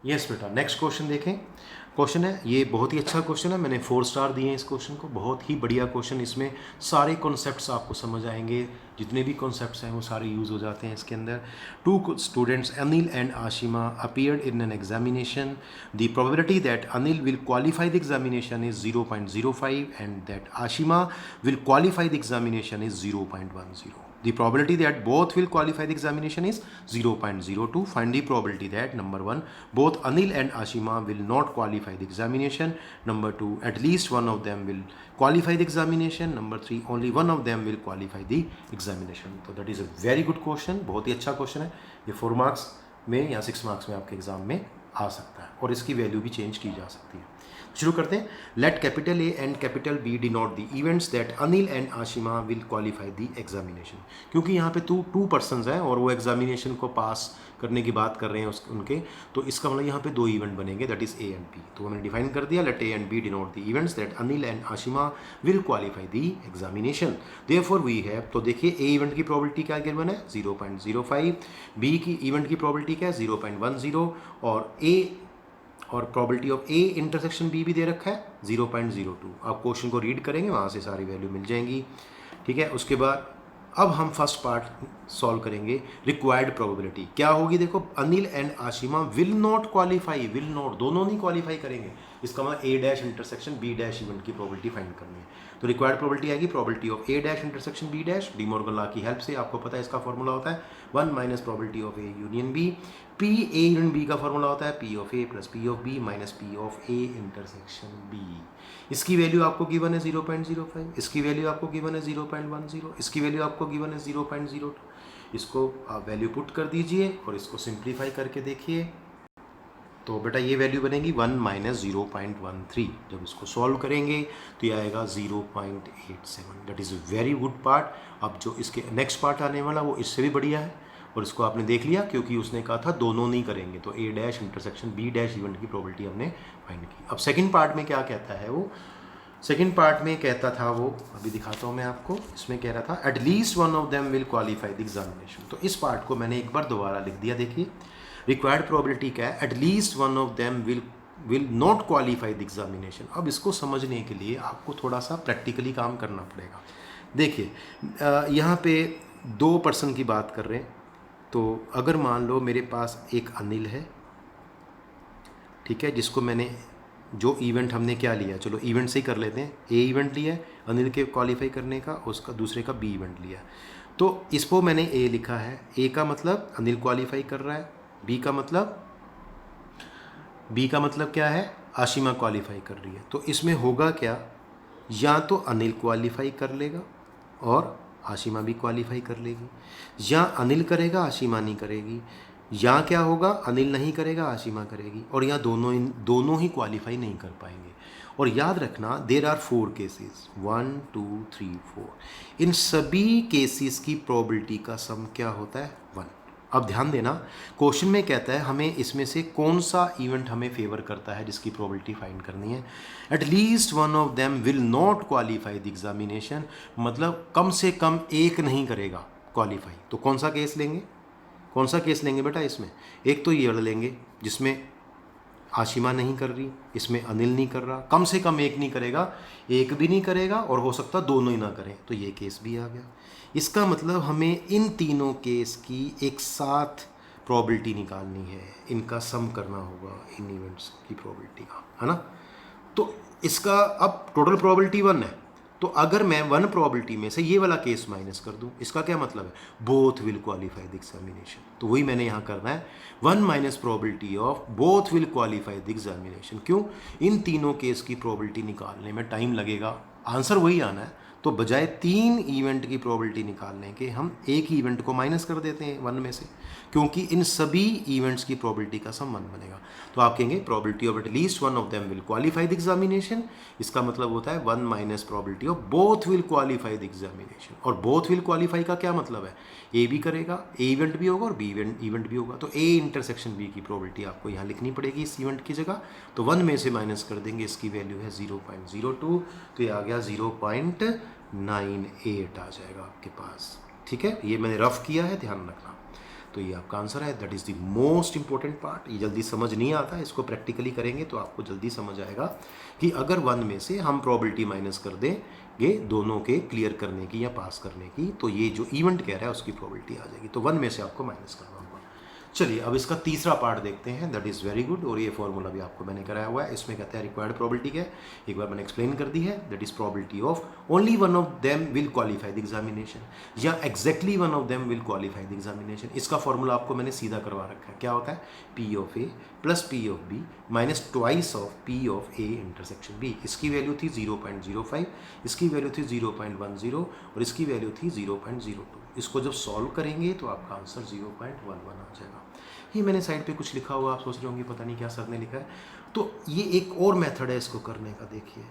Yes बेटा, next question देखें। Question है, ये बहुत ही अच्छा क्वेश्चन है, मैंने 4 स्टार दिए हैं इस क्वेश्चन को। बहुत ही बढ़िया क्वेश्चन, इसमें सारे कॉन्सेप्ट्स आपको समझ आएंगे, जितने भी कॉन्सेप्ट्स हैं वो सारे यूज़ हो जाते हैं इसके अंदर। Two students Anil and Ashima appeared in an examination. The probability that Anil will qualify the examination is 0.05 and that Ashima will qualify the examination is 0.10. The probability that both will qualify the examination is 0.02. Find the probability that number 1, both Anil and Ashima will not qualify the examination. Number 2, at least one of them will qualify the examination. Number 3, only one of them will qualify the examination. So that is a very good question, बहुत ही अच्छा question है। ये 4 marks में या 6 marks में आपके exam में आ सकता है और इसकी वैल्यू भी चेंज की जा सकती है। शुरू करते हैं। Let capital A and capital B denote the events that Anil and Ashima will qualify the examination. क्योंकि यहाँ पे टू पर्सनस हैं और वो एग्जामिनेशन को पास करने की बात कर रहे हैं उनके, तो इसका मतलब यहाँ पे 2 इवेंट बनेंगे, that is A and B. तो हमने डिफाइन कर दिया, let A and B denote the events that Anil and Ashima will qualify the examination. Therefore we have, तो देखिए ए इवेंट की प्रोबेबिलिटी क्या गिवन है 0.05, बी की इवेंट की प्रोबेबिलिटी क्या है 0.10 और ए और probability of A intersection B भी दे रखा है 0.02। आप क्वेश्चन को रीड करेंगे, वहाँ से सारी वैल्यू मिल जाएंगी। ठीक है, उसके बाद अब हम फर्स्ट पार्ट सॉल्व करेंगे। रिक्वायर्ड प्रोबेबिलिटी क्या होगी, देखो Anil and Ashima will not qualify, will not दोनों नहीं क्वालिफाई करेंगे, इसका मतलब A dash intersection B dash event की प्रोबेबिलिटी फाइंड करनी है। तो रिक्वायर्ड प्रोबेबिलिटी आएगी probability of A dash intersection B dash, De Morgan law की हेल्प से आपको पता है इसका फॉर्मूला होता है 1 minus probability of A union B. P A union B का फॉर्मूला होता है P of A plus P of B minus P of A intersection B. इसकी वैल्यू आपको गिवन है 0.05, इसकी वैल्यू आपको गिवन है 0.10, इसकी वैल्यू आपको गिवन है 0.02। इसको आप वैल्यू पुट कर दीजिए और इसको सिंप्लीफाई करके देखिए, तो बेटा ये वैल्यू बनेगी 1 माइनस 0.13। जब इसको सॉल्व करेंगे तो ये आएगा 0.87। That is a very good part. अब जो इसके नेक्स्ट पार्ट आने वाला वो इससे भी बढ़िया है, और इसको आपने देख लिया क्योंकि उसने कहा था दोनों नहीं करेंगे, तो A dash intersection B dash event की प्रोबेबिलिटी हमने फाइंड की। अब सेकंड पार्ट में क्या कहता है वो, सेकंड पार्ट में कहता था वो, अभी दिखाता हूँ मैं आपको। इसमें कह रहा था at least one of them will qualify the examination. तो इस पार्ट को मैंने एक बार दोबारा लिख दिया। देखिए रिक्वायर्ड प्रोबेबिलिटी क्या है, at least one of them will not qualify the examination. अब इसको समझने के लिए आपको थोड़ा सा प्रैक्टिकली काम करना पड़ेगा। देखिए यहाँ पे 2 पर्सन की बात कर रहे हैं, तो अगर मान लो मेरे पास एक अनिल है, ठीक है, जिसको मैंने जो इवेंट हमने क्या लिया, चलो इवेंट से ही कर लेते हैं। ए इवेंट लिया है अनिल के क्वालिफाई करने का, उसका दूसरे का बी इवेंट लिया। तो इसको मैंने ए लिखा है, ए का मतलब अनिल क्वालिफाई कर रहा है, बी का मतलब क्या है, आशिमा क्वालिफाई कर रही है। तो इसमें होगा क्या, या तो अनिल क्वालिफाई कर लेगा और आशिमा भी क्वालिफाई कर लेगी, या अनिल करेगा आशिमा नहीं करेगी, या क्या होगा अनिल नहीं करेगा आशिमा करेगी, और या दोनों ही क्वालिफाई नहीं कर पाएंगे। और याद रखना देर आर 4 केसेस 1 2 3 4। इन सभी केसेस की प्रोबेबिलिटी का सम क्या होता है 1। अब ध्यान देना, क्वेश्चन में कहता है हमें इसमें से कौन सा इवेंट हमें फेवर करता है जिसकी प्रोबेबिलिटी फाइंड करनी है। At least one of them will not qualify the examination, मतलब कम से कम एक नहीं करेगा क्वालिफाई। तो कौन सा केस लेंगे बेटा, इसमें एक तो ये लेंगे जिसमें आशिमा नहीं कर रही, इसमें अनिल नहीं कर रहा, कम से कम एक नहीं करेगा, एक भी नहीं करेगा और हो सकता दोनों ही ना करें, तो ये केस भी आ गया। इसका मतलब हमें इन तीनों केस की एक साथ प्रोबेबिलिटी निकालनी है, इनका सम करना होगा इन इवेंट्स की प्रोबेबिलिटी का, है ना। तो इसका अब टोटल प्रोबेबिलिटी 1 है, तो अगर मैं 1 प्रोबेबिलिटी में से ये वाला केस माइनस कर दूं, इसका क्या मतलब है, both will qualify the examination. तो वही मैंने यहाँ करना है, 1 minus probability of both will qualify the examination. क्यों, इन तीनों केस की प्रोबेबिलिटी निकालने में टाइम लगेगा, आंसर वही आना है। तो बजाय 3 इवेंट की प्रोबेबिलिटी निकालने के हम एक ही इवेंट को माइनस कर देते हैं 1 में से, क्योंकि इन सभी इवेंट्स की प्रोबेबिलिटी का सम 1 बनेगा। तो आप कहेंगे probability of at least one of them will qualify the examination, इसका मतलब होता है 1 minus probability of both will qualify the examination. और बोथ विल क्वालिफाई का क्या मतलब है, ए भी करेगा, ए इवेंट भी होगा और बी इवेंट भी होगा, तो ए इंटरसेक्शन बी की प्रोबेबिलिटी आपको यहाँ लिखनी पड़ेगी इस इवेंट की जगह। तो 1 में से माइनस कर देंगे, इसकी वैल्यू है 0.02, तो ये आ गया 0.98 आ जाएगा आपके पास। ठीक है, ये मैंने रफ किया है, ध्यान रखना। तो ये आपका आंसर है। That is the most important part. ये जल्दी समझ नहीं आता, इसको प्रैक्टिकली करेंगे तो आपको जल्दी समझ आएगा कि अगर 1 में से हम प्रोबेबिलिटी माइनस कर देंगे दोनों के क्लियर करने की या पास करने की, तो ये जो इवेंट कह रहा है उसकी प्रोबेबिलिटी आ जाएगी। तो 1 में से आपको माइनस करना होगा। चलिए अब इसका तीसरा पार्ट देखते हैं। That is very good. और ये फॉर्मूला भी आपको मैंने कराया हुआ है। इसमें कहते हैं रिक्वायर्ड प्रोबेबिलिटी क्या है, एक बार मैंने एक्सप्लेन कर दी है। That is probability of only one of them will qualify the examination, या exactly one of them will qualify the examination. इसका फॉर्मूला आपको मैंने सीधा करवा रखा है। क्या होता है, P of A plus P of B minus twice of P of A intersection B. इसकी वैल्यू थी 0.05, इसकी वैल्यू थी 0.10 और इसकी वैल्यू थी 0.02। इसको जब सॉल्व करेंगे तो आपका आंसर 0.11 आ जाएगा। ये मैंने साइड पे कुछ लिखा हुआ, आप सोच रहे होंगे पता नहीं क्या सर ने लिखा है। तो ये एक और मेथड है इसको करने का, देखिए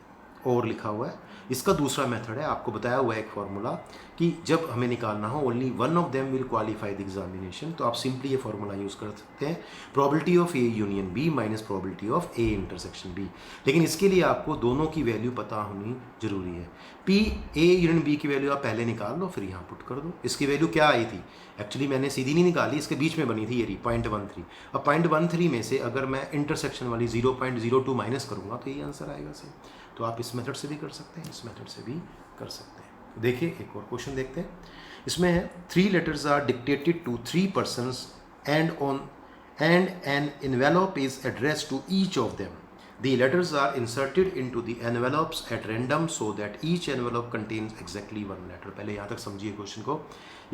और लिखा हुआ है। इसका दूसरा मेथड है, आपको बताया हुआ है एक फार्मूला कि जब हमें निकालना हो only one of them will qualify the examination, तो आप सिंपली ये फार्मूला यूज़ कर सकते हैं, probability of A union B minus probability of A intersection B. लेकिन इसके लिए आपको दोनों की वैल्यू पता होनी जरूरी है। पी ए यूनियन बी की वैल्यू आप पहले निकाल लो, फिर यहाँ पुट कर दो। इसकी वैल्यू क्या आई थी, एक्चुअली मैंने सीधी नहीं निकाली, इसके बीच में बनी थी ये 0.13। अब 0.13 में से अगर मैं इंटरसेक्शन वाली 0.02 माइनस करूँगा तो ये आंसर आएगा सही। तो आप इस मेथड से भी कर सकते हैं, इस मेथड से भी कर सकते हैं। देखिए एक और क्वेश्चन देखते हैं। इसमें है 3 letters are dictated to 3 persons and an envelope is addressed to each of them. The letters are inserted into the envelopes at random so that each envelope contains exactly 1 letter. पहले यहाँ तक समझिए question को।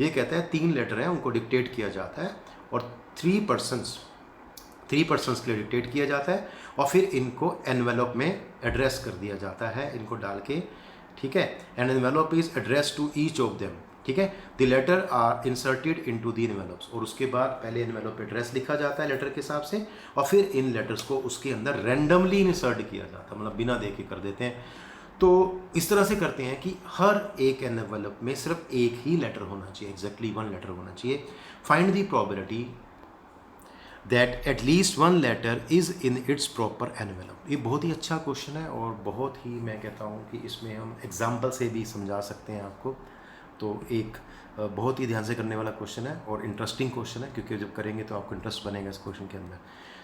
ये कहता है 3 letter हैं, उनको डिक्टेट किया जाता है और 3 persons के लिए डिक्टेट किया जाता है और फिर इनको एनवेलप में एड्रेस कर दिया जाता है, इनको डाल के, ठीक है। And envelope is address to each of them, ठीक है। The letter are inserted into the envelopes, और उसके बाद पहले एनवेलप पे एड्रेस लिखा जाता है लेटर के हिसाब से, और फिर इन लेटर्स को उसके अंदर रैंडमली इंसर्ट किया जाता है, मतलब बिना देखे कर देते हैं। तो इस तरह से करते हैं कि हर एक एनवेलप में सिर्फ एक ही लेटर होना चाहिए, एग्जैक्टली 1 लेटर होना चाहिए। Find the probability that at least 1 letter is in its proper envelope. ये बहुत ही अच्छा क्वेश्चन है और बहुत ही, मैं कहता हूँ कि इसमें हम एग्जाम्पल से भी समझा सकते हैं आपको। तो एक बहुत ही ध्यान से करने वाला क्वेश्चन है और इंटरेस्टिंग क्वेश्चन है, क्योंकि जब करेंगे तो आपको इंटरेस्ट बनेगा इस क्वेश्चन के अंदर।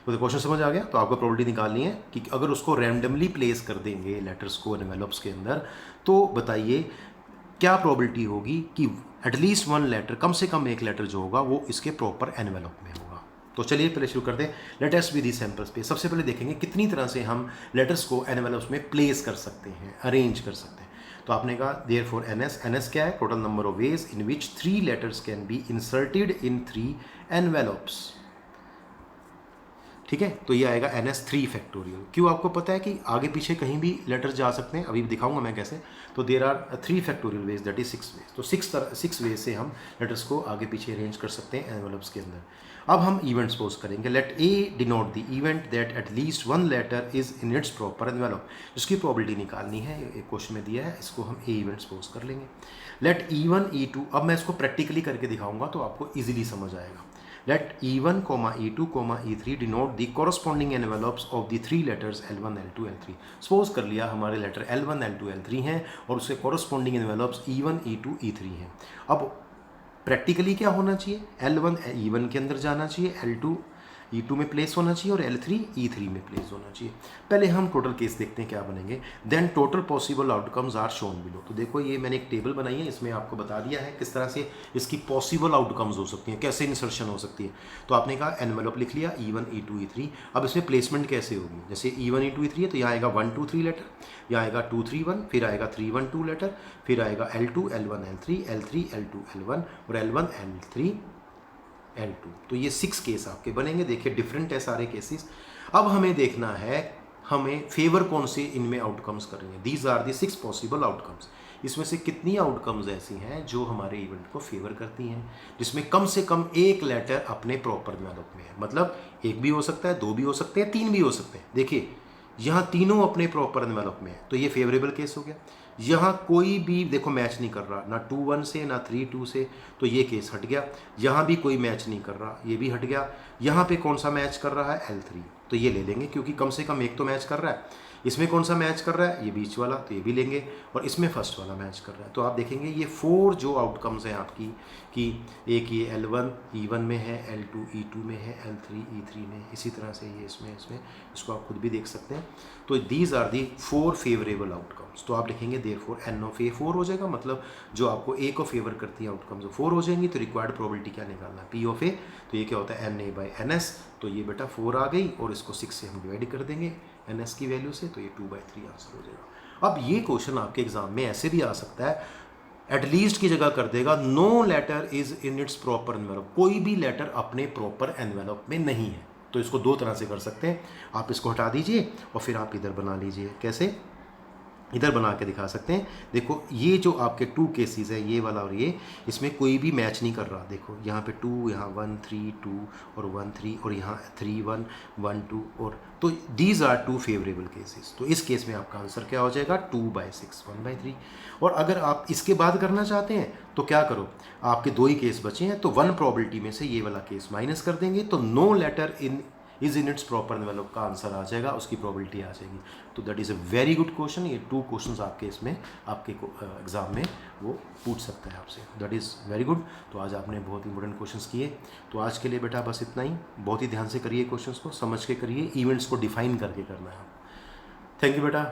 तो क्वेश्चन समझ आ गया। तो आपको प्रोबेबिलिटी निकालनी है कि अगर उसको रैंडमली प्लेस कर देंगे लेटर्स को एनवेलप्स के अंदर, तो बताइए क्या प्रोबेबिलिटी होगी कि एटलीस्ट 1 लेटर, कम से कम एक लेटर जो होगा वो इसके प्रॉपर एनवेलप में होगा। तो चलिए पहले शुरू करते हैं। Let us be the samples पे। सबसे पहले देखेंगे कितनी तरह से हम लेटर्स को एनवेलप्स में प्लेस कर सकते हैं, अरेंज कर सकते हैं। तो आपने कहा देयरफॉर एनएस क्या है, total number of ways in which 3 letters can be inserted in 3 envelopes, ठीक है। तो ये आएगा NS 3 फैक्टोरियल। क्यों, आपको पता है कि आगे पीछे कहीं भी लेटर जा सकते हैं, अभी दिखाऊंगा मैं कैसे। तो there are 3 factorial ways, that is 6 ways. तो 6 वेज से हम लेटर्स को आगे पीछे अरेंज कर सकते हैं एनवेलप्स के अंदर। अब हम इवेंट सपोज करेंगे। Let A denote the event that at least 1 letter is in its proper envelope. जिसकी प्रोबेबिलिटी निकालनी है, एक क्वेश्चन में दिया है, इसको हम ए इवेंट सपोज कर लेंगे। लेट E1 E2, अब मैं इसको प्रैक्टिकली करके दिखाऊंगा तो आपको ईजिली समझ आएगा। Let E1, E2, E3 denote the corresponding envelopes of the 3 letters L1, L2, L3। Suppose कर लिया हमारे लेटर L1, L2, L3 हैं और उसके corresponding envelopes E1, E2, E3 हैं। अब प्रैक्टिकली क्या होना चाहिए, L1 E1 के अंदर जाना चाहिए, L2 E2 में प्लेस होना चाहिए और L3 E3 में प्लेस होना चाहिए। पहले हम टोटल केस देखते हैं क्या बनेंगे। Then total possible outcomes are shown below. तो देखो ये मैंने एक टेबल बनाई है, इसमें आपको बता दिया है किस तरह से इसकी पॉसिबल आउटकम्स हो सकती हैं, कैसे इंसर्शन हो सकती है। तो आपने कहा एनवेलप लिख लिया E1, E2, E3। अब इसमें प्लेसमेंट कैसे होगी, जैसे E1, E2, E3 है तो यहाँ आएगा 1, 2, 3 लेटर, यहाँ आएगा 2, 3, 1, फिर आएगा 3, 1, 2 लेटर, फिर आएगा L2, L1, L3, L3, L2, L1 और L1, L3, L2। तो ये 6 केस आपके बनेंगे। देखिए डिफरेंट है सारे केसेस। अब हमें देखना है हमें फेवर कौन से इनमें आउटकम्स कर रही हैं। These are the 6 possible outcomes. इसमें से कितनी आउटकम्स ऐसी हैं जो हमारे इवेंट को फेवर करती हैं, जिसमें कम से कम एक लेटर अपने प्रॉपर एनवेलप में है। मतलब एक भी हो सकता है, 2 भी हो सकते हैं, 3 भी हो सकते हैं। देखिए यहाँ तीनों अपने प्रॉपर एनवेलप में है, तो ये फेवरेबल केस हो गया। यहाँ कोई भी देखो मैच नहीं कर रहा, ना 2, 1 से ना 3, 2 से, तो ये केस हट गया। यहाँ भी कोई मैच नहीं कर रहा, ये भी हट गया। यहाँ पे कौन सा मैच कर रहा है, L3, तो ये ले लेंगे क्योंकि कम से कम एक तो मैच कर रहा है। इसमें कौन सा मैच कर रहा है, ये बीच वाला, तो ये भी लेंगे, और इसमें फर्स्ट वाला मैच कर रहा है। तो आप देखेंगे ये 4 जो आउटकम्स हैं आपकी कि एक ये L1 E1 में है, L2 E2 में है, L3 E3 में, इसी तरह से ये इसमें इसको आप खुद भी देख सकते हैं। तो these are the 4 favourable outcomes. तो आप लिखेंगे देयरफॉर N ऑफ A 4 हो जाएगा, मतलब जो आपको A को फेवर करती है आउटकम्स 4 हो जाएंगी। तो रिक्वायर्ड प्रोबेबिलिटी क्या निकालना है, P ऑफ A, तो ये क्या होता है NA/NS, तो ये बेटा 4 आ गई, और इसको 6 से हम डिवाइड कर देंगे NS की वैल्यू से, तो ये 2/3 आंसर हो जाएगा। अब ये क्वेश्चन आपके एग्जाम में ऐसे भी आ सकता है, एटलीस्ट की जगह कर देगा no letter is in its proper envelope, कोई भी लेटर अपने प्रॉपर एनवेलप में नहीं है। तो इसको 2 तरह से कर सकते हैं, आप इसको हटा दीजिए और फिर आप इधर बना लीजिए। कैसे, इधर बना के दिखा सकते हैं। देखो ये जो आपके 2 केसेस है, ये वाला और ये, इसमें कोई भी मैच नहीं कर रहा। देखो यहाँ पे 2, यहाँ 1 3 2 और 1 3, और यहाँ 3 1 1 2, और तो दीज आर 2 फेवरेबल केसेस। तो इस केस में आपका आंसर क्या हो जाएगा, 2/6 1/3। और अगर आप इसके बाद करना चाहते हैं तो क्या करो, आपके 2 ही केस बचे हैं, तो 1 प्रोबेबिलिटी में से ये वाला केस माइनस कर देंगे, तो no letter is in its proper envelope का आंसर आ जाएगा, उसकी प्रोबेबिलिटी आ जाएगी। तो that is a very good question. ये 2 क्वेश्चंस आपके इसमें आपके एग्जाम में वो पूछ सकता है आपसे, दैट इज़ वेरी गुड। तो आज आपने बहुत इंपॉर्टेंट क्वेश्चंस किए। तो आज के लिए बेटा बस इतना ही, बहुत ही ध्यान से करिए क्वेश्चंस को, समझ के करिए, इवेंट्स को डिफाइन करके करना है। थैंक यू बेटा।